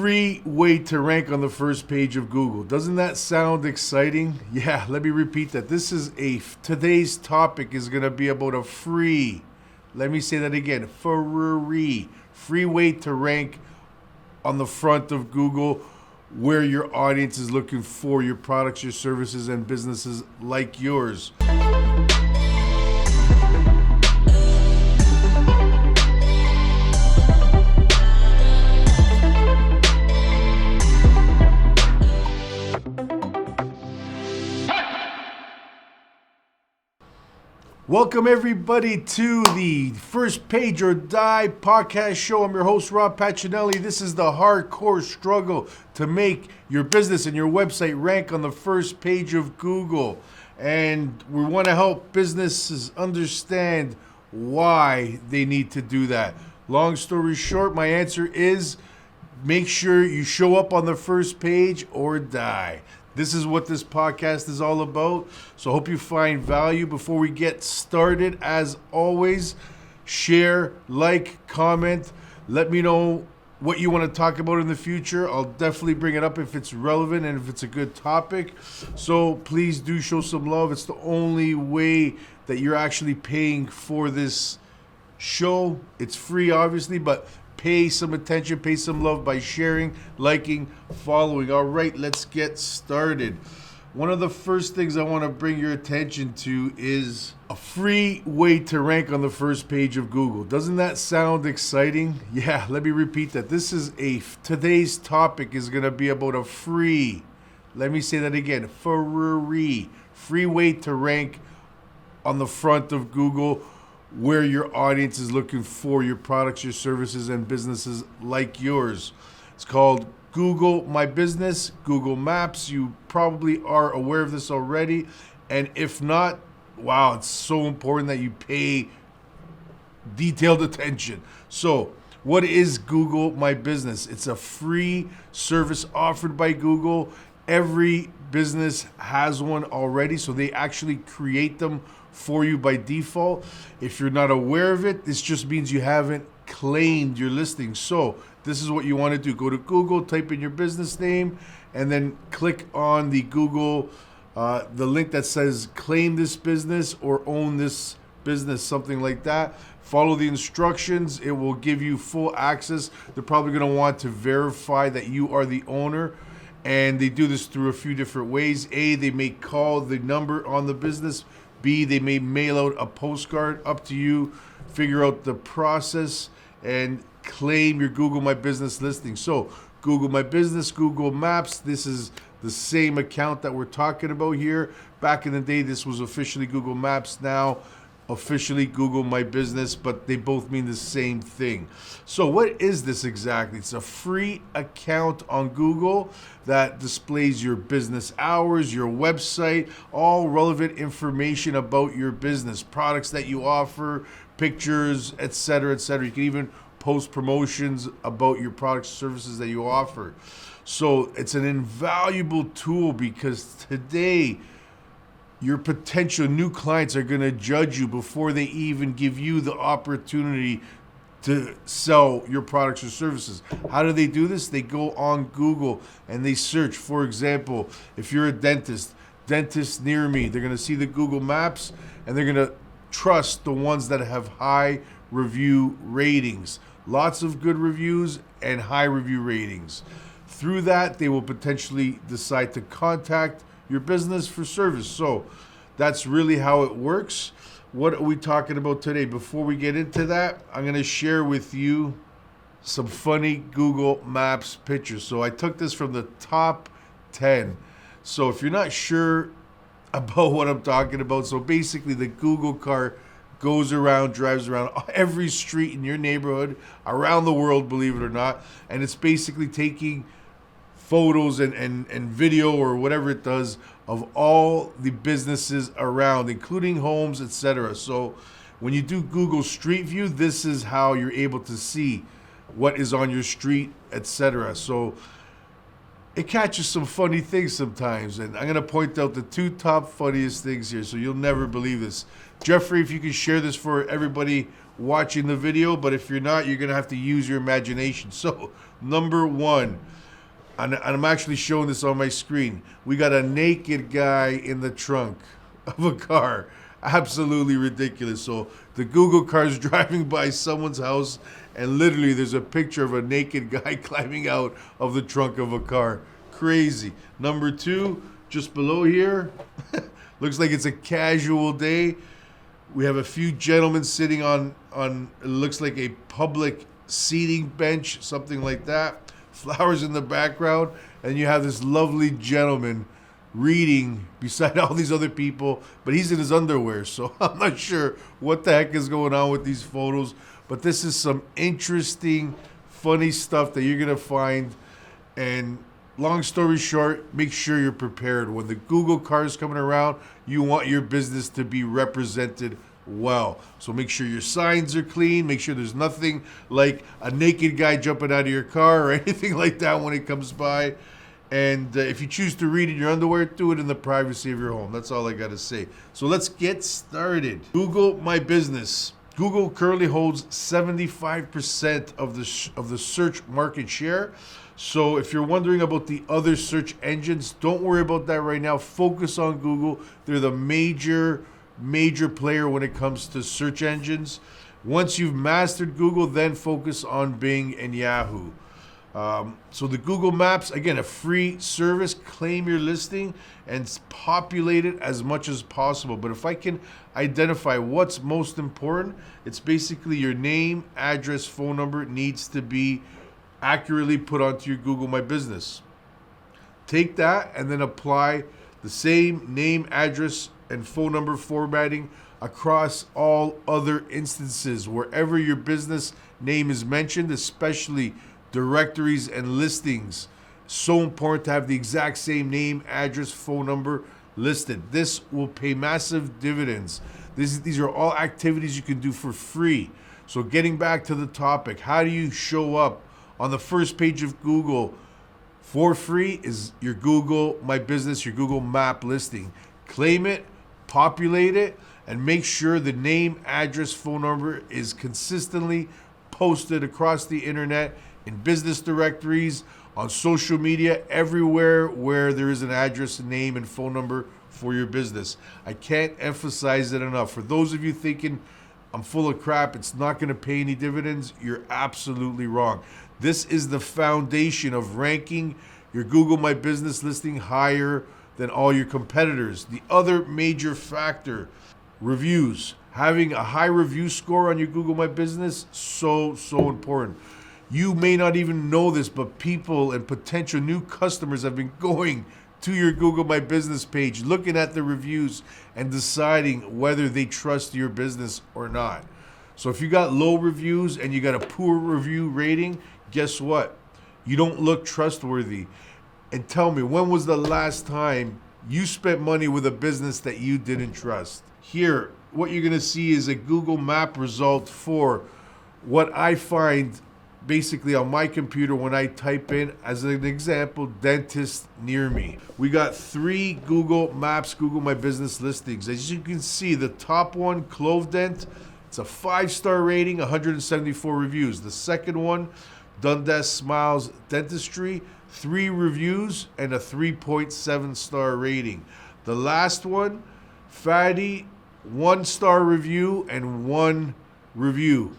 free way to rank on the first page of Google. Doesn't that sound exciting? Yeah, let me repeat that. Today's topic is going to be about a free, let me say that again, free way to rank on the front of Google where your audience is looking for your products, your services, and businesses like yours. Welcome everybody to the First Page or Die podcast show. I'm your host, Rob Pacinelli. This is the hardcore struggle to make your business and your website rank on the first page of Google. And we want to help businesses understand why they need to do that. Long story short, my answer is make sure you show up on the first page or die. This is what this podcast is all about. So I hope you find value. Before we get started, as always, share, like, comment. Let me know what you want to talk about in the future. I'll definitely bring it up if it's relevant and if it's a good topic. So please do show some love. It's the only way that you're actually paying for this show. It's free, obviously, but pay some attention, pay some love by sharing, liking, following. All right, let's get started. One of the first things I want to bring your attention to is a free way to rank on the first page of Google. Doesn't that sound exciting? Yeah, let me repeat that. Today's topic is going to be about a free, let me say that again, free way to rank on the front of Google where your audience is looking for your products, your services, and businesses like yours. It's called Google My Business, Google Maps. You probably are aware of this already. And if not, wow, it's so important that you pay detailed attention. So, what is Google My Business? It's a free service offered by Google. Every business has one already, so they actually create them for you by default. If you're not aware of it, this just means you haven't claimed your listing. So this is what you want to do. Go to Google, type in your business name, and then click on the Google, the link that says claim this business or own this business, something like that. Follow the instructions. It will give you full access. They're probably going to want to verify that you are the owner. And they do this through a few different ways. A, they may call the number on the business. B, they may mail out a postcard. Up to you. Figure out the process and claim your Google My Business listing. So Google My Business, Google Maps, this is the same account that we're talking about here. Back in the day, this was officially Google Maps. Now, officially Google My Business, but they both mean the same thing. So what is this exactly? It's a free account on Google that displays your business hours, your website, all relevant information about your business, products that you offer, pictures, etc., etc. You can even post promotions about your products, services that you offer. So it's an invaluable tool because today, your potential new clients are going to judge you before they even give you the opportunity to sell your products or services. How do they do this? They go on Google and they search. For example, if you're a dentist near me, they're going to see the Google Maps and they're going to trust the ones that have high review ratings. Lots of good reviews and high review ratings. Through that, they will potentially decide to contact your business for service. So that's really how it works. What are we talking about today? Before we get into that, I'm going to share with you some funny Google Maps pictures. So I took this from the top 10. So if you're not sure about what I'm talking about, so basically the Google car goes around, drives around every street in your neighborhood, around the world, believe it or not, and it's basically taking photos and video or whatever it does of all the businesses around, including homes, etc. So when you do Google Street View, this is how you're able to see what is on your street, etc. So it catches some funny things sometimes, and I'm going to point out the two top funniest things here, so you'll never believe this. Jeffrey, if you can share this for everybody watching the video, but if you're not, you're going to have to use your imagination. So, number one, and I'm actually showing this on my screen, we got a naked guy in the trunk of a car. Absolutely ridiculous. So, the Google car is driving by someone's house, and literally there's a picture of a naked guy climbing out of the trunk of a car. Crazy. Number two, just below here, looks like it's a casual day. We have a few gentlemen sitting on it looks like a public seating bench, something like that. Flowers in the background, and you have this lovely gentleman reading beside all these other people, but he's in his underwear, so I'm not sure what the heck is going on with these photos, but this is some interesting, funny stuff that you're going to find. And long story short, make sure you're prepared. When the Google car is coming around, you want your business to be represented well. So make sure your signs are clean. Make sure there's nothing like a naked guy jumping out of your car or anything like that when it comes by. And if you choose to read in your underwear, do it in the privacy of your home. That's all I got to say. So let's get started. Google My Business. Google currently holds 75% of the search market share. So if you're wondering about the other search engines, don't worry about that right now. Focus on Google. They're the major player when it comes to search engines. Once you've mastered Google, then focus on Bing and Yahoo. So the Google Maps, again, a free service. Claim your listing and populate it as much as possible. But if I can identify what's most important, it's basically your name, address, phone number needs to be accurately put onto your Google My Business. Take that and then apply the same name, address, and phone number formatting across all other instances wherever your business name is mentioned, especially directories and listings. So important to have the exact same name, address, phone number listed. This will pay massive dividends. These are all activities you can do for free. So getting back to the topic, how do you show up on the first page of Google for free? Is your Google My Business, your Google Map listing. Claim it, populate it, and make sure the name, address, phone number is consistently posted across the internet, in business directories, on social media, everywhere where there is an address, name, and phone number for your business. I can't emphasize it enough. For those of you thinking I'm full of crap, it's not going to pay any dividends, you're absolutely wrong. This is the foundation of ranking your Google My Business listing higher than all your competitors. The other major factor, reviews. Having a high review score on your Google My Business, so important. You may not even know this, but people and potential new customers have been going to your Google My Business page, looking at the reviews and deciding whether they trust your business or not. So if you got low reviews and you got a poor review rating, guess what? You don't look trustworthy. And tell me, when was the last time you spent money with a business that you didn't trust? Here, what you're going to see is a Google Map result for what I find basically on my computer when I type in, as an example, dentist near me. We got 3 Google Maps, Google My Business listings. As you can see, the top one, Clove Dent, it's a 5-star rating, 174 reviews. The second one, Dundas Smiles Dentistry, 3 reviews and a 3.7-star rating. The last one, Fatty, 1-star review and 1 review.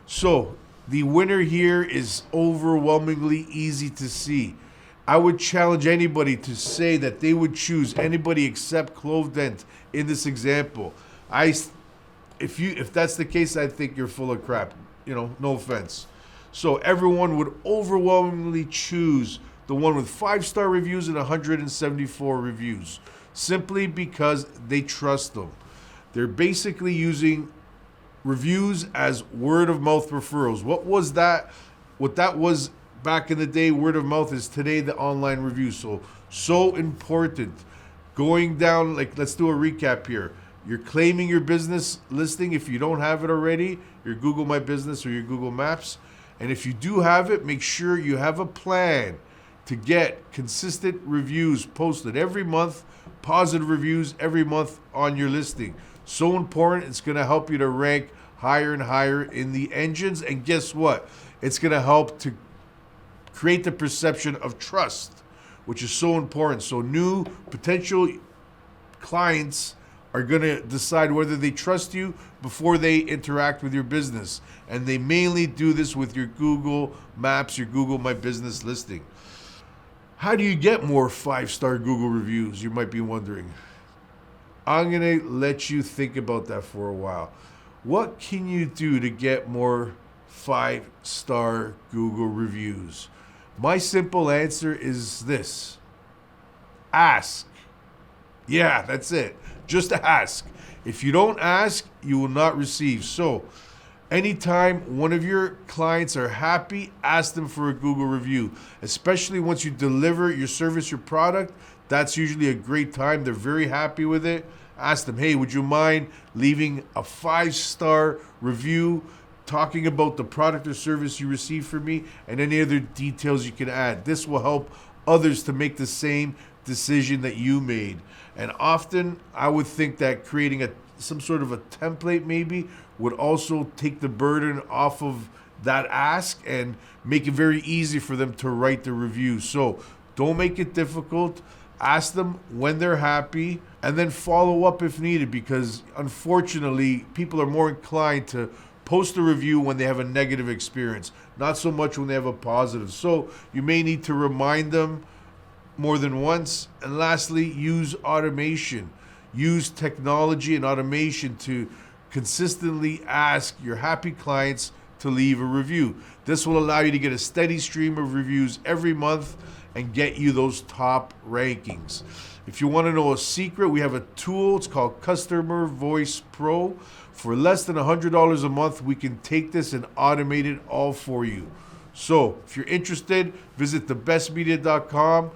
So the winner here is overwhelmingly easy to see. I would challenge anybody to say that they would choose anybody except Clove Dent in this example. If that's the case, I think you're full of crap. No offense. So everyone would overwhelmingly choose the one with 5-star reviews and 174 reviews, simply because they trust them. They're basically using reviews as word of mouth referrals. What that was back in the day, word of mouth, is today the online reviews. So important. Going down, let's do a recap here. You're claiming your business listing if you don't have it already, your Google My Business or your Google Maps. And if you do have it, make sure you have a plan to get consistent reviews posted every month, positive reviews every month on your listing. So important. It's going to help you to rank higher and higher in the engines. And guess what? It's going to help to create the perception of trust, which is so important. So new potential clients are going to decide whether they trust you before they interact with your business. And they mainly do this with your Google Maps, your Google My Business listing. How do you get more 5-star Google reviews? You might be wondering. I'm going to let you think about that for a while. What can you do to get more 5-star Google reviews? My simple answer is this. Ask. Yeah, that's it. Just ask. If you don't ask, you will not receive. So, anytime one of your clients are happy, ask them for a Google review. Especially once you deliver your service, your product, that's usually a great time. They're very happy with it. Ask them, hey, would you mind leaving a 5-star review talking about the product or service you received from me and any other details you can add. This will help others to make the same decision that you made. And often I would think that creating some sort of a template maybe would also take the burden off of that ask and make it very easy for them to write the review. So don't make it difficult. Ask them when they're happy and then follow up if needed, because unfortunately people are more inclined to post a review when they have a negative experience, not so much when they have a positive. So you may need to remind them more than once. And lastly, use automation. Use technology and automation to consistently ask your happy clients to leave a review. This will allow you to get a steady stream of reviews every month and get you those top rankings. If you want to know a secret, we have a tool. It's called Customer Voice Pro. For less than $100 a month, we can take this and automate it all for you. So if you're interested, visit thebestmedia.com.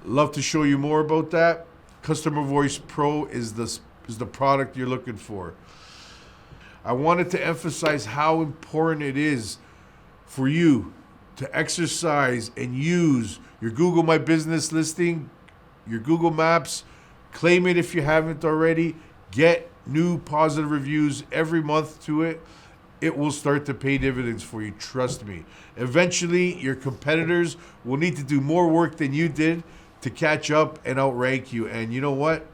Love to show you more about that. Customer Voice Pro is the product you're looking for. I wanted to emphasize how important it is for you to exercise and use your Google My Business listing, your Google Maps. Claim it if you haven't already. Get new positive reviews every month to it. It will start to pay dividends for you, trust me. Eventually, your competitors will need to do more work than you did to catch up and outrank you. And you know what?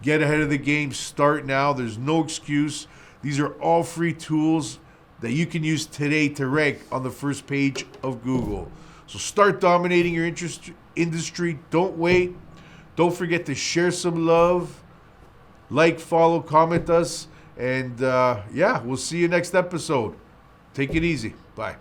Get ahead of the game. Start now. There's no excuse. These are all free tools that you can use today to rank on the first page of Google. So start dominating your industry. Don't wait. Don't forget to share some love. Like, follow, comment us. And we'll see you next episode. Take it easy. Bye.